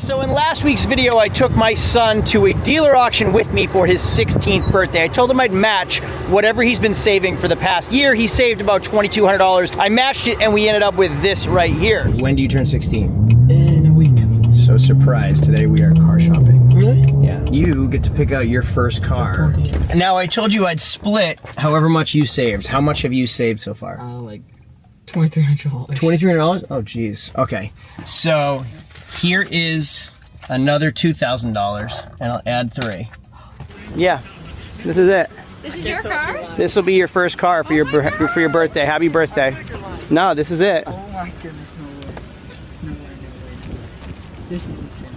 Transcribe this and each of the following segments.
So in last week's video, I took my son to a dealer auction with me for his 16th birthday. I told him I'd match whatever he's been saving for the past year. He saved about $2,200. I matched it and we ended up with this right here. When do you turn 16? In a week. So surprise, today we are car shopping. Really? Yeah. You get to pick out your first car. And now I told you I'd split however much you saved. How much have you saved so far? Like $2,300. $2,300? Oh, geez. Okay. So here is another $2,000, and I'll add 3. Yeah, this is it. This is your car? This will be your first car for your birthday. Happy birthday. No, this is it. Oh my goodness, no way. No way, no way. This is insane.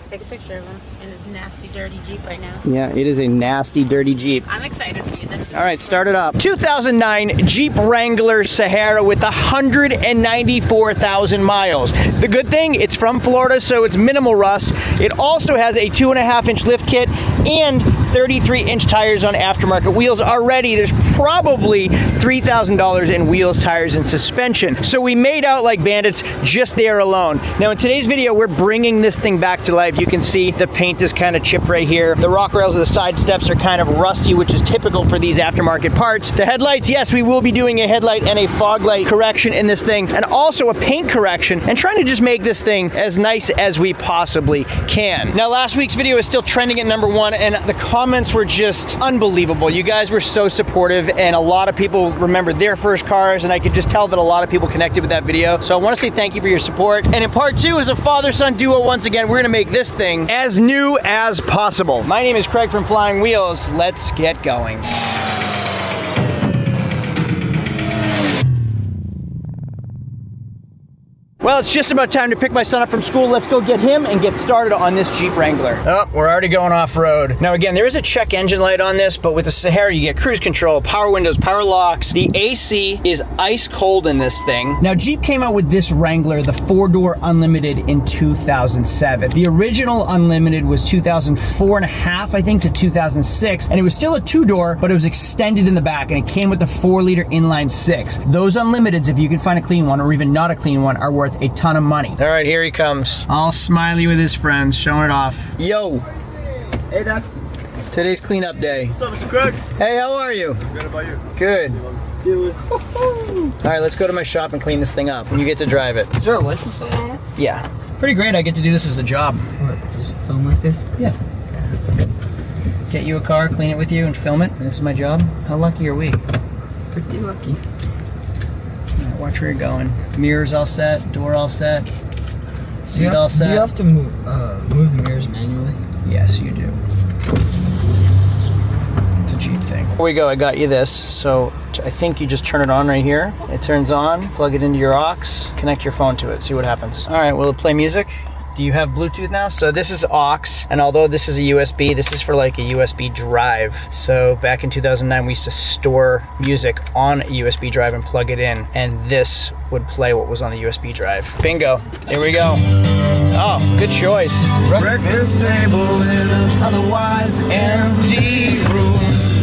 Take a picture of him in his nasty, dirty Jeep right now. Yeah, it is a nasty, dirty Jeep. I'm excited for you. This is... All right, start it up. 2009 Jeep Wrangler Sahara with 194,000 miles. The good thing, it's from Florida, so it's minimal rust. It also has a 2.5-inch lift kit and 33-inch tires on aftermarket wheels already. There's probably $3,000 in wheels, tires, and suspension. So we made out like bandits just there alone. Now in today's video, we're bringing this thing back to life. You can see the paint is kind of chipped right here. The rock rails of the side steps are kind of rusty, which is typical for these aftermarket parts. The headlights, yes, we will be doing a headlight and a fog light correction in this thing, and also a paint correction, and trying to just make this thing as nice as we possibly can. Now last week's video is still trending at #1, and the comments were just unbelievable. You guys were so supportive, and a lot of people remembered their first cars, and I could just tell that a lot of people connected with that video. So I want to say thank you for your support. And in part 2 is a father-son duo. Once again, we're gonna make this thing as new as possible. My name is Craig from Flying Wheels. Let's get going. Well, it's just about time to pick my son up from school. Let's go get him and get started on this Jeep Wrangler. Oh, we're already going off-road. Now again, there is a check engine light on this, but with the Sahara, you get cruise control, power windows, power locks. The AC is ice cold in this thing. Now Jeep came out with this Wrangler, the 4-door Unlimited, in 2007. The original Unlimited was 2004.5, I think, to 2006, and it was still a 2-door, but it was extended in the back, and it came with the 4-liter inline 6. Those Unlimiteds, if you can find a clean one, or even not a clean one, are worth a ton of money. All right, here he comes. All smiley with his friends, showing it off. Yo. Hey, Doc. Today's cleanup day. What's up, Mr. Craig? Hey, how are you? Good, how about you? Good. See you later. All right, let's go to my shop and clean this thing up, and you get to drive it. Is there a license plate on it? Yeah. Pretty great, I get to do this as a job. What, just film like this? Yeah. Get you a car, clean it with you, and film it. This is my job. How lucky are we? Pretty lucky. Watch where you're going. Mirrors all set, door all set, seat all set. Do you have to move the mirrors manually? Yes, you do. It's a Jeep thing. Here we go, I got you this. So I think you just turn it on right here. It turns on, plug it into your aux, connect your phone to it, see what happens. All right, will it play music? Do you have Bluetooth now? So this is aux, and although this is a USB, this is for like a USB drive. So back in 2009, we used to store music on a USB drive and plug it in, and this would play what was on the USB drive. Bingo, here we go. Oh, good choice. Breakfast table in an otherwise empty room.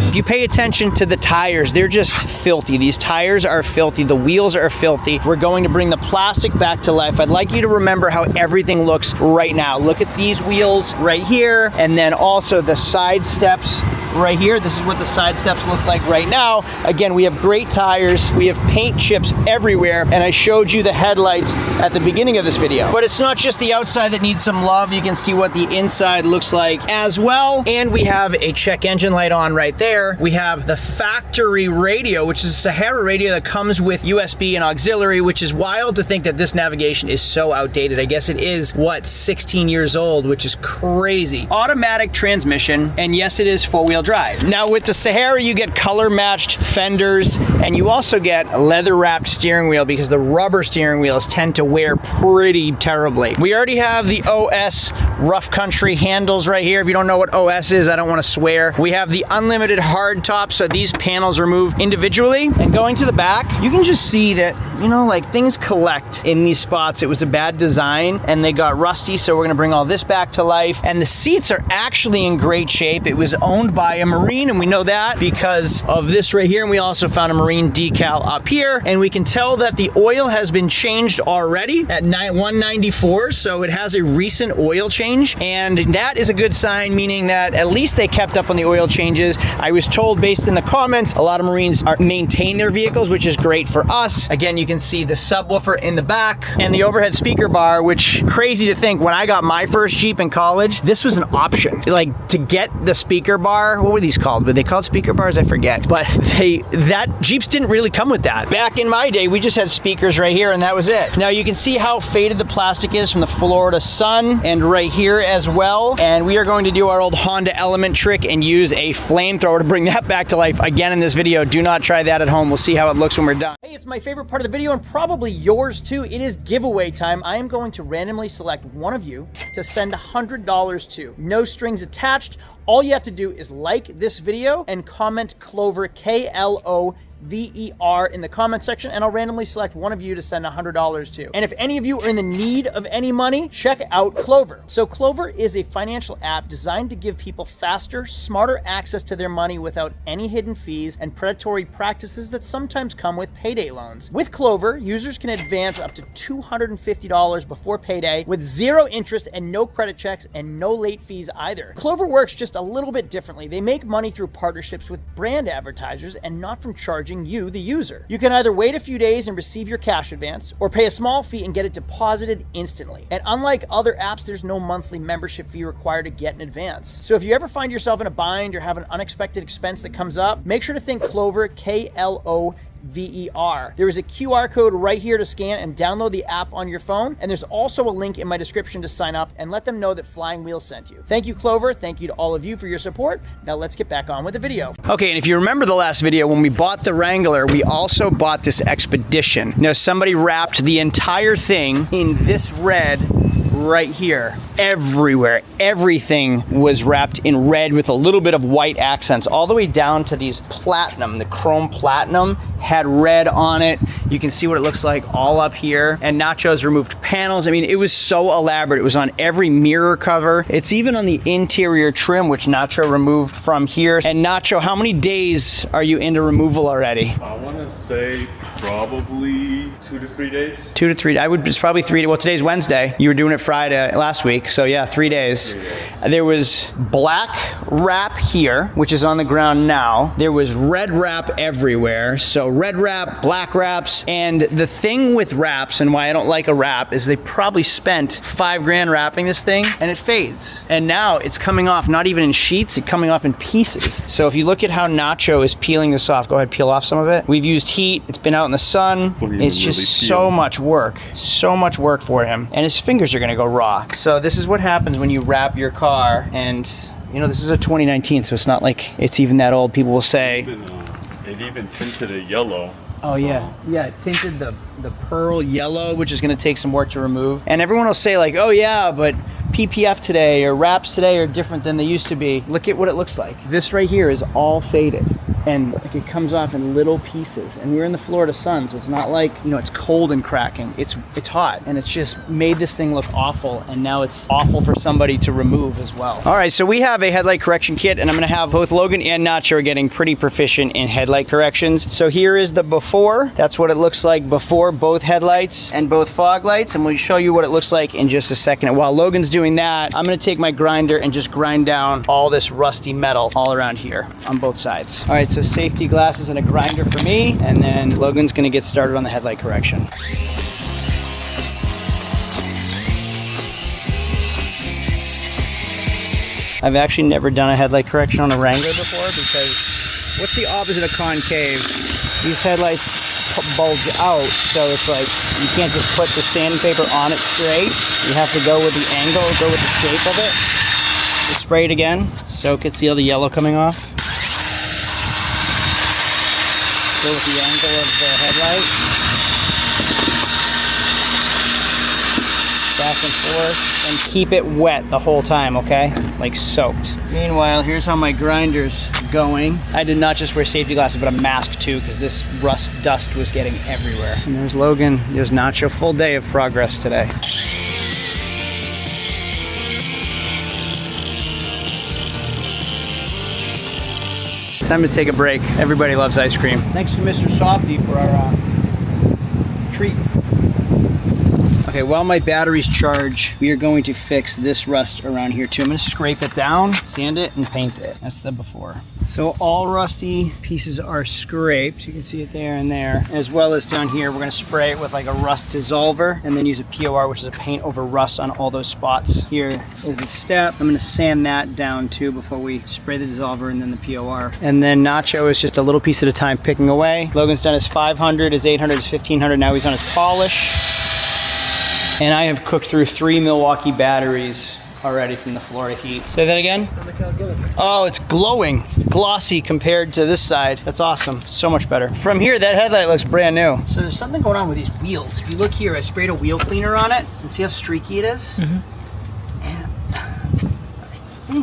If you pay attention to the tires, they're just filthy. These tires are filthy. The wheels are filthy. We're going to bring the plastic back to life. I'd like you to remember how everything looks right now. Look at these wheels right here, and then also the side steps right here. This is what the side steps look like right now. Again, we have great tires. We have paint chips everywhere, and I showed you the headlights at the beginning of this video. But it's not just the outside that needs some love. You can see what the inside looks like as well. And we have a check engine light on right there. We have the factory radio, which is a Sahara radio that comes with USB and auxiliary, which is wild to think that this navigation is so outdated. I guess it is, what, 16 years old, which is crazy. Automatic transmission, and yes, it is 4-wheel drive. Now with the Sahara, you get color matched fenders, and you also get a leather wrapped steering wheel because the rubber steering wheels tend to wear pretty terribly. We already have the OS rough country handles right here. If you don't know what OS is, I don't want to swear. We have the unlimited hard top, so these panels are moved individually. And going to the back, you can just see that, you know, like things collect in these spots. It was a bad design and they got rusty, so we're gonna bring all this back to life. And the seats are actually in great shape. It was owned by by a Marine, and we know that because of this right here, and we also found a Marine decal up here, and we can tell that the oil has been changed already at 194, so it has a recent oil change, and that is a good sign, meaning that at least they kept up on the oil changes. I was told based in the comments, a lot of Marines maintain their vehicles, which is great for us. Again, you can see the subwoofer in the back and the overhead speaker bar, which crazy to think when I got my first Jeep in college, this was an option. Like to get the speaker bar, what were these called? Were they called speaker bars? I forget. But Jeeps didn't really come with that. Back in my day, we just had speakers right here and that was it. Now you can see how faded the plastic is from the Florida sun and right here as well. And we are going to do our old Honda Element trick and use a flamethrower to bring that back to life again in this video. Do not try that at home. We'll see how it looks when we're done. Hey, it's my favorite part of the video and probably yours too. It is giveaway time. I am going to randomly select one of you to send $100 to. No strings attached. All you have to do is like this video and comment Clover, KLOVER in the comment section, and I'll randomly select one of you to send $100 to. And if any of you are in the need of any money, check out Clover. So Clover is a financial app designed to give people faster, smarter access to their money without any hidden fees and predatory practices that sometimes come with payday loans. With Clover, users can advance up to $250 before payday with zero interest and no credit checks and no late fees either. Clover works just a little bit differently. They make money through partnerships with brand advertisers and not from charging you, the user. You can either wait a few days and receive your cash advance or pay a small fee and get it deposited instantly. And unlike other apps, there's no monthly membership fee required to get in advance. So if you ever find yourself in a bind or have an unexpected expense that comes up, make sure to think Clover, KLOVER. There is a QR code right here to scan and download the app on your phone. And there's also a link in my description to sign up and let them know that Flying Wheel sent you. Thank you, Clover. Thank you to all of you for your support. Now let's get back on with the video. Okay, and if you remember the last video, when we bought the Wrangler, we also bought this Expedition. Now somebody wrapped the entire thing in this red right here. Everywhere, everything was wrapped in red with a little bit of white accents, all the way down to these platinum. The chrome platinum had red on it. You can see what it looks like all up here. And Nacho's removed panels. I mean, it was so elaborate. It was on every mirror cover. It's even on the interior trim, which Nacho removed from here. And Nacho, how many days are you into removal already? I want to say probably 2 to 3 days. 2 to 3. It's probably 3. Well, today's Wednesday. You were doing it Friday last week. So yeah, 3 days. There was black wrap here, which is on the ground now. There was red wrap everywhere. So red wrap, black wraps. And the thing with wraps and why I don't like a wrap is they probably spent $5 grand wrapping this thing and it fades. And now it's coming off, not even in sheets, it's coming off in pieces. So if you look at how Nacho is peeling this off, go ahead, peel off some of it. We've used heat, it's been out in the sun. It's just so much work for him. And his fingers are gonna go raw. So this is what happens when you wrap your car. And you know, this is a 2019, so it's not like it's even that old. People will say, It even tinted it yellow. oh yeah, yeah, it tinted the pearl yellow, which is gonna take some work to remove. And everyone will say like, oh yeah, but PPF today or wraps today are different than they used to be. Look at what it looks like. This right here is all faded. And like it comes off in little pieces. And we're in the Florida sun, so it's not like, you know, it's cold and cracking. It's hot, and it's just made this thing look awful, and now it's awful for somebody to remove as well. All right, so we have a headlight correction kit, and I'm gonna have both Logan and Nacho are getting pretty proficient in headlight corrections. So here is the before. That's what it looks like before both headlights and both fog lights, and we'll show you what it looks like in just a second. And while Logan's doing that, I'm gonna take my grinder and just grind down all this rusty metal all around here on both sides. All right, so safety glasses and a grinder for me, and then Logan's gonna get started on the headlight correction. I've actually never done a headlight correction on a Wrangler before because what's the opposite of concave? These headlights bulge out, so it's like you can't just put the sandpaper on it straight. You have to go with the angle, go with the shape of it. You spray it again, soak it, see all the yellow coming off. Go with the angle of the headlight. Back and forth, and keep it wet the whole time, okay? Like soaked. Meanwhile, here's how my grinder's going. I did not just wear safety glasses, but a mask too, because this rust dust was getting everywhere. And there's Logan, there's Nacho, full day of progress today. Time to take a break. Everybody loves ice cream. Thanks to Mr. Softy for our treat. Okay, while my batteries charge, we are going to fix this rust around here too. I'm gonna scrape it down, sand it, and paint it. That's the before. So all rusty pieces are scraped. You can see it there and there. As well as down here, we're gonna spray it with like a rust dissolver and then use a POR, which is a paint over rust on all those spots. Here is the step. I'm gonna sand that down too before we spray the dissolver and then the POR. And then Nacho is just a little piece at a time picking away. Logan's done his 500, his 800, his 1500. Now he's on his polish. And I have cooked through 3 Milwaukee batteries already from the Florida heat. Say that again? So look how good it looks. Oh, it's glowing, glossy compared to this side. That's awesome, so much better. From here, that headlight looks brand new. So there's something going on with these wheels. If you look here, I sprayed a wheel cleaner on it, and see how streaky it is? And I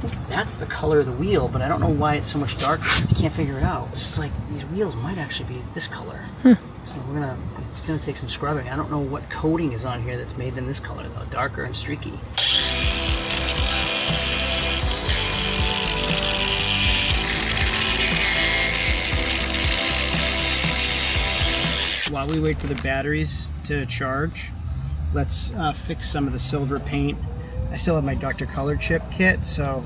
think that's the color of the wheel, but I don't know why it's so much darker. I can't figure it out. It's like these wheels might actually be this color. So it's gonna take some scrubbing. I don't know what coating is on here that's made them this color though, darker and streaky. While we wait for the batteries to charge, let's fix some of the silver paint. I still have my Dr. Color chip kit, so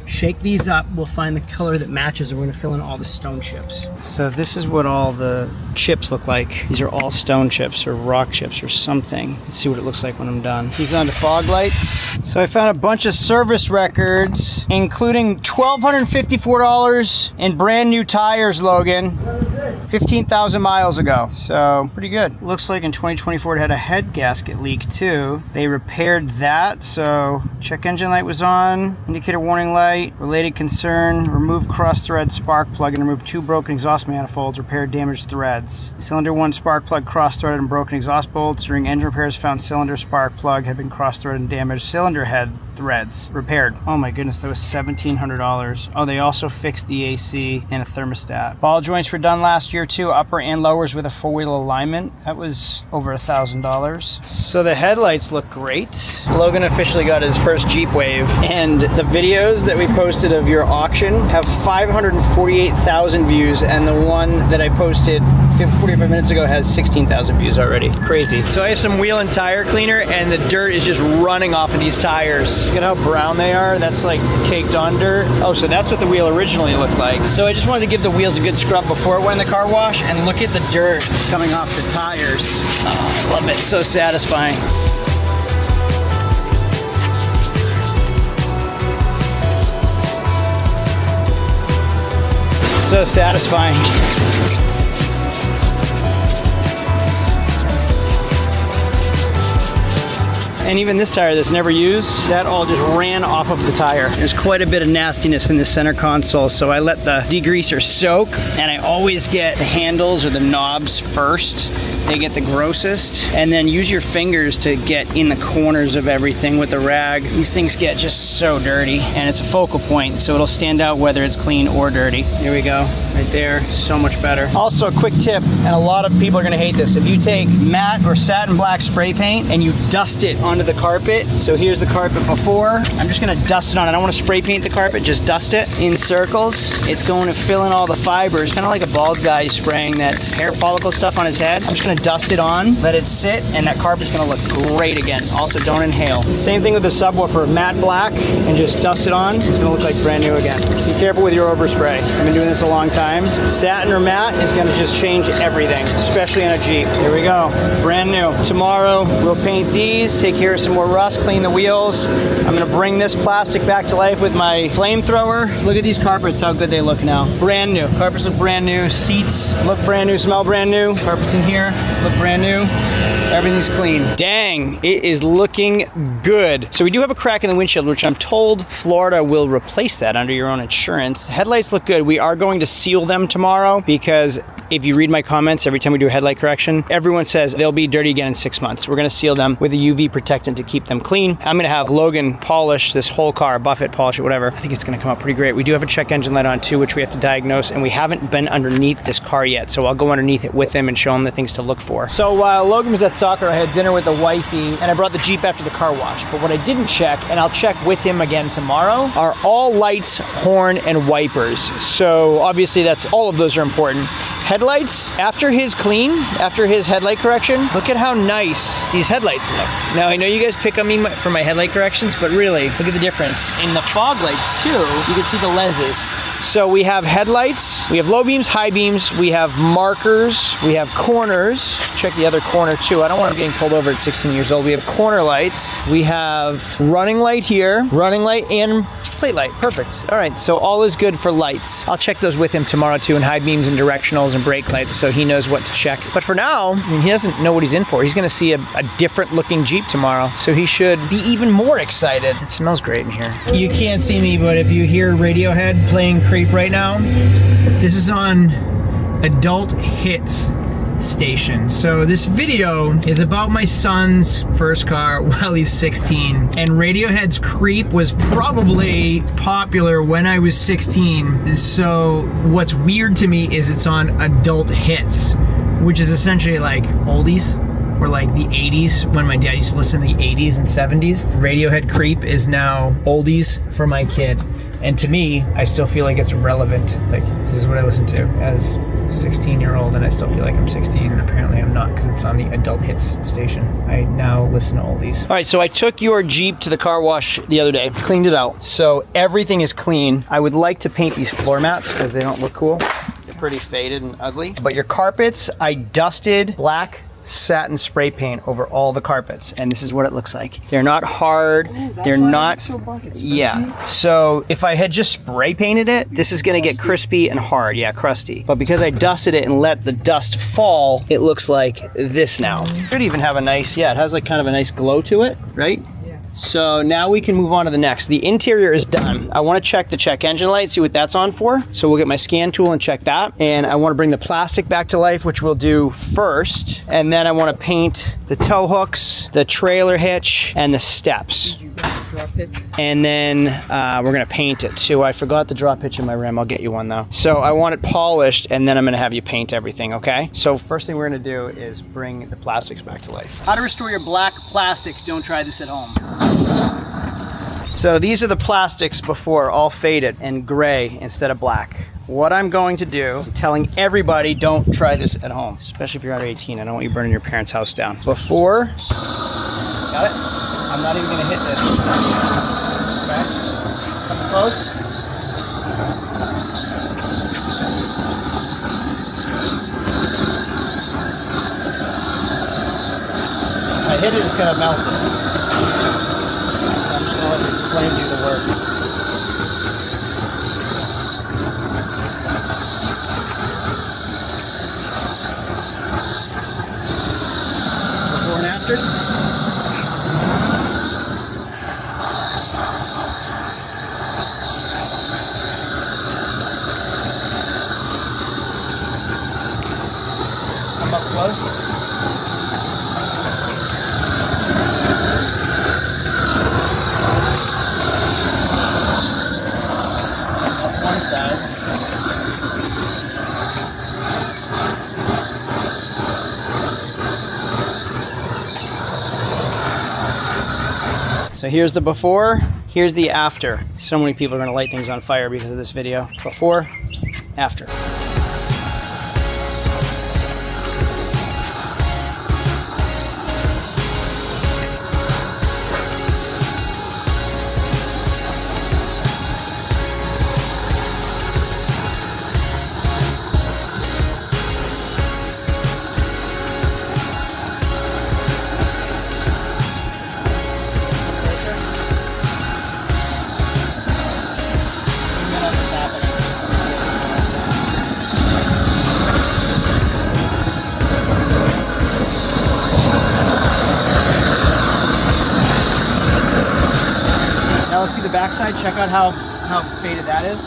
shake these up, we'll find the color that matches, and we're gonna fill in all the stone chips. So this is what all the chips look like. These are all stone chips or rock chips or something. Let's see what it looks like when I'm done. These on to fog lights. So I found a bunch of service records, including $1,254 in brand new tires, Logan. 15,000 miles ago, so pretty good. Looks like in 2024 it had a head gasket leak too. They repaired that, so check engine light was on, indicator warning light, related concern, removed cross thread spark plug and removed 2 broken exhaust manifolds, repaired damaged threads. Cylinder 1 spark plug cross threaded and broken exhaust bolts. During engine repairs found cylinder spark plug had been cross threaded and damaged cylinder head threads repaired. Oh my goodness, that was $1,700. Oh, they also fixed the AC and a thermostat. Ball joints were done last year too, upper and lowers with a 4-wheel alignment. That was over $1,000. So the headlights look great. Logan officially got his first Jeep Wave, and the videos that we posted of your auction have 548,000 views, and the one that I posted 45 minutes ago has 16,000 views already. Crazy. So I have some wheel and tire cleaner, and the dirt is just running off of these tires. Look at how brown they are. That's like caked on dirt. Oh, so that's what the wheel originally looked like. So I just wanted to give the wheels a good scrub before it went in the car wash, and look at the dirt that's coming off the tires. Oh, I love it. So satisfying. So satisfying. And even this tire that's never used, that all just ran off of the tire. There's quite a bit of nastiness in the center console, so I let the degreaser soak, and I always get the handles or the knobs first. They get the grossest, and then use your fingers to get in the corners of everything with the rag. These things get just so dirty, and it's a focal point, so it'll stand out whether it's clean or dirty. Here we go, right there, so much better. Also, a quick tip, and a lot of people are gonna hate this. If you take matte or satin black spray paint and you dust it onto the carpet, so here's the carpet before, I'm just gonna dust it on. I don't wanna spray paint the carpet, just dust it in circles. It's going to fill in all the fibers, kind of like a bald guy spraying that hair follicle stuff on his head. I'm just gonna dust it on, let it sit, and that carpet's gonna look great again. Also, don't inhale. Same thing with the subwoofer, matte black, and just dust it on. It's gonna look like brand new again. Be careful with your overspray. I've been doing this a long time. Satin or matte is gonna just change everything, especially in a Jeep. Here we go, brand new. Tomorrow, we'll paint these, take care of some more rust, clean the wheels. I'm gonna bring this plastic back to life with my flamethrower. Look at these carpets, how good they look now. Brand new, carpets look brand new, seats look brand new, smell brand new. Carpets in here look brand new. Everything's clean. Dang, it is looking good. So we do have a crack in the windshield, which I'm told Florida will replace that under your own insurance. Headlights look good. We are going to seal them tomorrow because If you read my comments every time we do a headlight correction, everyone says they'll be dirty again in 6 months. We're gonna seal them with a UV protectant to keep them clean. I'm gonna have Logan polish this whole car, buff it, polish it, whatever. I think it's gonna come out pretty great. We do have a check engine light on too, which we have to diagnose, and we haven't been underneath this car yet, so I'll go underneath it with him and show him the things to look for. So while Logan was at soccer, I had dinner with the wifey, and I brought the Jeep after the car wash. But what I didn't check, and I'll check with him again tomorrow, are all lights, horn, and wipers. So obviously that's all of those are important. Headlights, after his clean, after his headlight correction, look at how nice these headlights look. Now, I know you guys pick on me for my headlight corrections, but really, look at the difference. In the fog lights too, you can see the lenses. So we have headlights, we have low beams, high beams, we have markers, we have corners. Check the other corner too. I don't want him getting pulled over at 16 years old. We have corner lights. We have running light here, running light and plate light. Perfect. All right, so all is good for lights. I'll check those with him tomorrow too, and high beams and directionals and brake lights, so he knows what to check. But for now, I mean, he doesn't know what he's in for. He's gonna see a different looking Jeep tomorrow, so he should be even more excited. It smells great in here. You can't see me, but if you hear Radiohead playing Creep right now, this is on Adult Hits station. So this video is about my son's first car while he's 16, and Radiohead's Creep was probably popular when I was 16. So what's weird to me is it's on Adult Hits, which is essentially like oldies, or like the 80s when my dad used to listen to the 80s and 70s. Radiohead Creep is now oldies for my kid. And to me, I still feel like it's relevant. Like, this is what I listen to as 16-year-old, and I still feel like I'm 16, and apparently I'm not, because it's on the Adult Hits station. I now listen to oldies. All right, so I took your Jeep to the car wash the other day, cleaned it out. So everything is clean. I would like to paint these floor mats because they don't look cool. They're pretty faded and ugly. But your carpets, I dusted black satin spray paint over all the carpets, and this is what it looks like. They're not hard. They're not so black. Yeah. So if I had just spray painted it, this is gonna get crispy and hard. Yeah, crusty. But because I dusted it and let the dust fall, it looks like this now. Could even have a nice, yeah, it has like kind of a nice glow to it, right? So now we can move on to the next. The interior is done. I want to check the check engine light, see what that's on for. So we'll get my scan tool and check that. And I want to bring the plastic back to life, which we'll do first. And then I want to paint the tow hooks, the trailer hitch, and the steps. Did you bring the drop hitch? And then we're gonna paint it too. I forgot the drop hitch in my rim. I'll get you one though. So I want it polished, and then I'm gonna have you paint everything, okay? So first thing we're gonna do is bring the plastics back to life. How to restore your black plastic. Don't try this at home. So these are the plastics before, all faded and gray instead of black. What I'm going to do, I'm telling everybody, don't try this at home, especially if you're under 18. I don't want you burning your parents' house down. Before, got it? I'm not even gonna hit this. Okay, come close. If I hit it, it's gonna melt it. So I'm just gonna let this flame do the work. Before and afters. Come up close. One side. So here's the before, here's the after. So many people are gonna light things on fire because of this video. Before, after. Now let's do the backside. Check out how faded that is.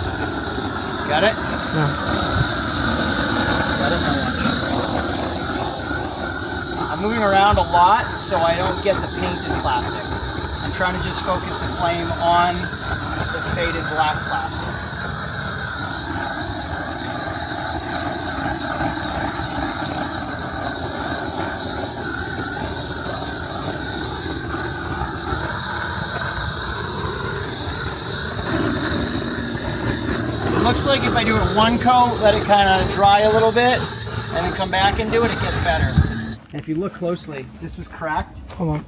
Got it? No. Got let it I'm moving around a lot so I don't get the painted plastic. I'm trying to just focus the flame on the faded black plastic. It looks like if I do it one coat, let it kind of dry a little bit, and then come back and do it, it gets better. And if you look closely, this was cracked. Hold on.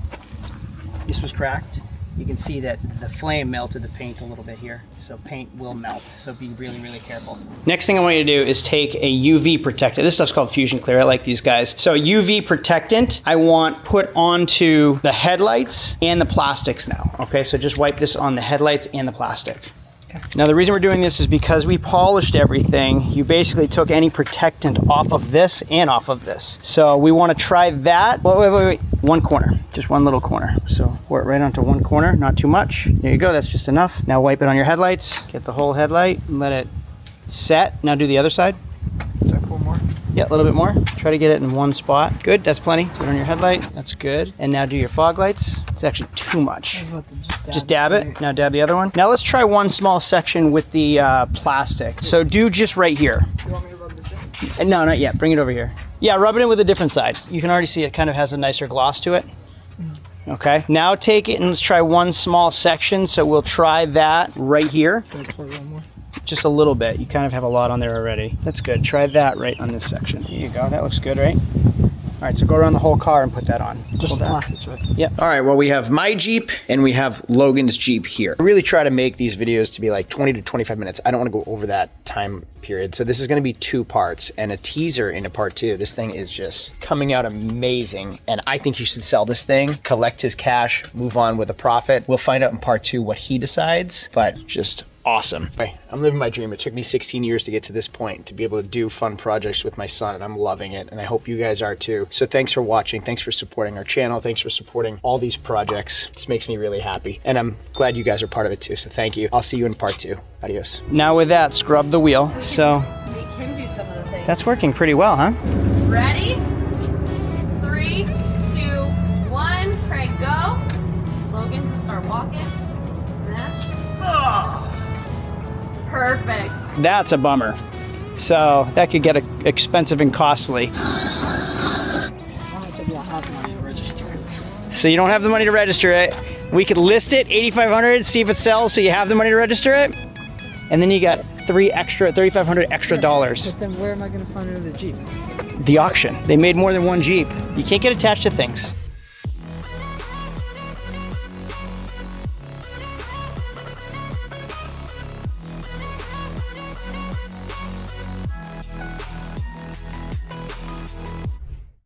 This was cracked. You can see that the flame melted the paint a little bit here. So paint will melt, so be really, really careful. Next thing I want you to do is take a UV protectant. This stuff's called Fusion Clear, I like these guys. So UV protectant, I want put onto the headlights and the plastics now. Okay, so just wipe this on the headlights and the plastic. Now the reason we're doing this is because we polished everything. You basically took any protectant off of this and off of this. So we want to try that. Wait. One corner, just one little corner. So pour it right onto one corner, not too much. There you go, that's just enough. Now wipe it on your headlights. Get the whole headlight and let it set. Now do the other side. Do I pour more? Yeah, a little bit more. Try to get it in one spot. Good, that's plenty. Put it on your headlight, that's good. And now do your fog lights. It's actually too much. Just dab it. Now dab the other one. Now let's try one small section with the plastic. So do just right here. You want me to rub this in? No, not yet. Bring it over here. Yeah, rub it in with a different side. You can already see it kind of has a nicer gloss to it. Okay, now take it and let's try one small section. So we'll try that right here. Should I pour one more? Just a little bit. You kind of have a lot on there already. That's good. Try that right on this section. Here you go. That looks good, right? All right, so go around the whole car and put that on. Just plastics, right? Yep. All right, well, we have my Jeep and we have Logan's Jeep here. I really try to make these videos to be like 20 to 25 minutes. I don't want to go over that time period. So this is going to be 2 parts and a teaser into part 2. This thing is just coming out amazing. And I think you should sell this thing, collect his cash, move on with a profit. We'll find out in part 2 what he decides, but just awesome. Okay, I'm living my dream. It took me 16 years to get to this point, to be able to do fun projects with my son, and I'm loving it, and I hope you guys are too. So thanks for watching. Thanks for supporting our channel. Thanks for supporting all these projects. This makes me really happy, and I'm glad you guys are part of it too, so thank you. I'll see you in part 2. Adios. Now with that, scrub the wheel. So We can do some of the things. that's working pretty well, huh? Ready? 3, 2, 1, crank, go. Logan, start walking. Smash. Perfect. That's a bummer. So that could get expensive and costly. I don't think I'll have money to register it. So you don't have the money to register it. We could list it $8,500, see if it sells, so you have the money to register it, and then you got $3,500 extra dollars. But then where am I going to find another Jeep? The auction. They made more than one Jeep. You can't get attached to things.